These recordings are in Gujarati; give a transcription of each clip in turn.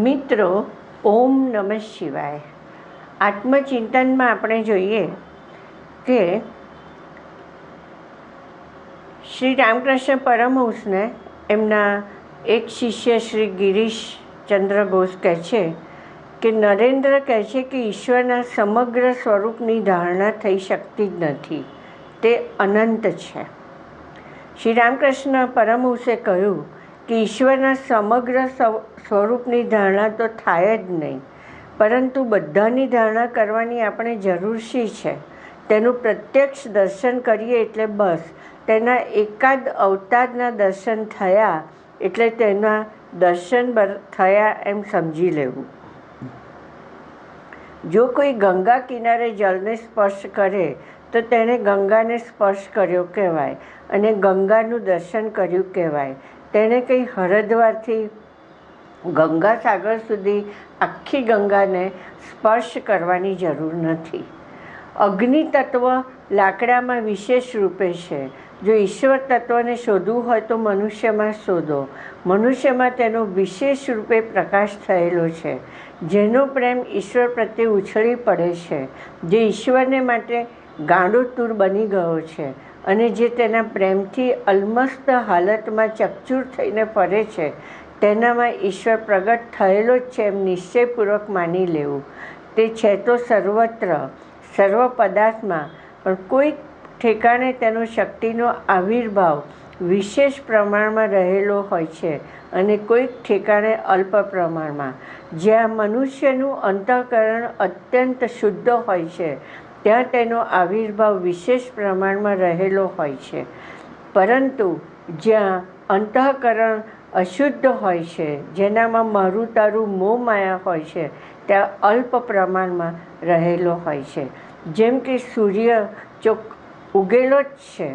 મિત્રો, ઓમ નમઃ શિવાય. આત્મચિંતનમાં આપણે જોઈએ કે શ્રી રામકૃષ્ણ પરમહંસને એમના એક શિષ્ય શ્રી ગિરીશચંદ્ર ઘોષ કહે છે કે નરેન્દ્ર કહે છે કે ઈશ્વરના સમગ્ર સ્વરૂપની ધારણા થઈ શકતી જ નથી, તે અનંત છે. શ્રી રામકૃષ્ણ પરમહંસે કહ્યું કે ઈશ્વરના સમગ્ર સ્વરૂપની ધારણા તો થાય જ નહીં, પરંતુ બધાની ધારણા કરવાની આપણે જરૂર શી છે? તેનું પ્રત્યક્ષ દર્શન કરીએ એટલે બસ, તેના એકાદ અવતારના દર્શન થયા એટલે તેના દર્શન થયા એમ સમજી લેવું. જો કોઈ ગંગા કિનારે જળને સ્પર્શ કરે તો તેણે ગંગાને સ્પર્શ કર્યો કહેવાય અને ગંગાનું દર્શન કર્યું કહેવાય. તેણે કંઈ હરિદ્વારથી ગંગા સાગર સુધી આખી ગંગાને સ્પર્શ કરવાની જરૂર નથી. અગ્નિ તત્વ લાકડામાં વિશેષ રૂપે છે. જો ઈશ્વર તત્વને શોધવું હોય તો મનુષ્યમાં શોધો. મનુષ્યમાં તેનો વિશેષ રૂપે પ્રકાશ થયેલો છે, જેનો પ્રેમ ઈશ્વર પ્રત્યે ઉછળી પડે છે, જે ઈશ્વરને માટે ગાંડોતુર બની ગયો છે અને જે તેના પ્રેમથી અલમસ્ત હાલતમાં ચકચૂર થઈને ફરે છે, તેનામાં ઈશ્વર પ્રગટ થયેલો જ છે એમ નિશ્ચયપૂર્વક માની લેવું. તે છે તો સર્વત્ર, સર્વ પદાર્થમાં, પણ કોઈક ઠેકાણે તેનો શક્તિનો આવિર્ભાવ વિશેષ પ્રમાણમાં રહેલો હોય છે અને કોઈક ઠેકાણે અલ્પ પ્રમાણમાં. જ્યાં મનુષ્યનું અંતઃકરણ અત્યંત શુદ્ધ હોય છે ત્યાં તેનો આવિર્ભાવ વિશેષ પ્રમાણમાં રહેલો હોય છે, પરંતુ જ્યાં અંતઃકરણ અશુદ્ધ હોય છે, જેનામાં મારું તારું મોહ માયા હોય છે, ત્યાં અલ્પ પ્રમાણમાં રહેલો હોય છે. જેમ કે સૂર્ય ઉગેલો જ છે,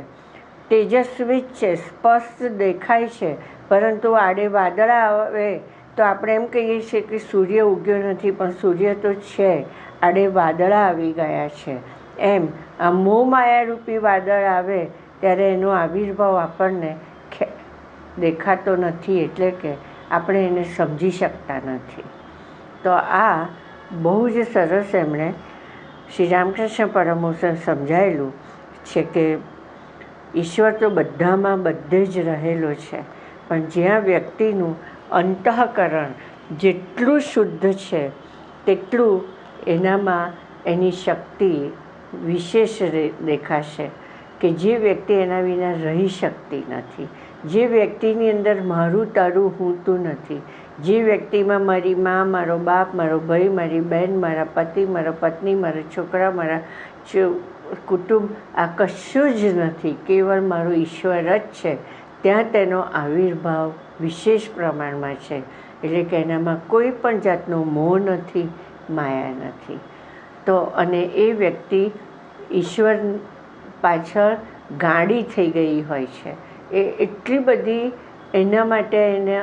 તેજસ્વી જ છે, સ્પષ્ટ દેખાય છે, પરંતુ આડે વાદળા આવે તો આપણે એમ કહીએ છીએ કે સૂર્ય ઉગ્યો નથી, પણ સૂર્ય તો છે, આડે વાદળા આવી ગયા છે. એમ આ મોહ માયારૂપી વાદળ આવે ત્યારે એનો આવિર્ભાવ આપણને દેખાતો નથી, એટલે કે આપણે એને સમજી શકતા નથી. તો આ બહુ જ સરસ એમણે શ્રી રામકૃષ્ણ પરમહંસે સમજાયેલું છે કે ઈશ્વર તો બધામાં બધે જ રહેલો છે, પણ જ્યાં વ્યક્તિનું અંતઃકરણ જેટલું શુદ્ધ છે તેટલું એનામાં એની શક્તિ વિશેષ દેખાશે, કે જે વ્યક્તિ એના વિના રહી શકતી નથી, જે વ્યક્તિની અંદર મારું તારું હું તું નથી, જે વ્યક્તિમાં મારી મા, મારો બાપ, મારો ભાઈ, મારી બહેન, મારા પતિ, મારા પત્ની, મારા છોકરા, મારા કુટુંબ, આ કશું જ નથી, કેવળ મારો ઈશ્વર જ છે, ત્યાં તેનો આવિર્ભાવ વિશેષ પ્રમાણમાં છે. એટલે કે એનામાં કોઈ પણ જાતનો મોહ નથી, માયા નથી. તો અને એ વ્યક્તિ ઈશ્વર પાછળ ગાંડી થઈ ગઈ હોય છે. એ એટલી બધી એના માટે એને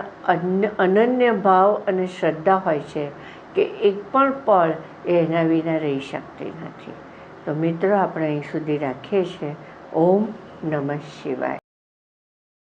અનન્ય ભાવ અને શ્રદ્ધા હોય છે કે એક પણ પળ એ એના વિના રહી શકતી નથી. તો મિત્રો, આપણે અહીં સુધી રાખીએ છીએ. ઓમ નમઃ શિવાય.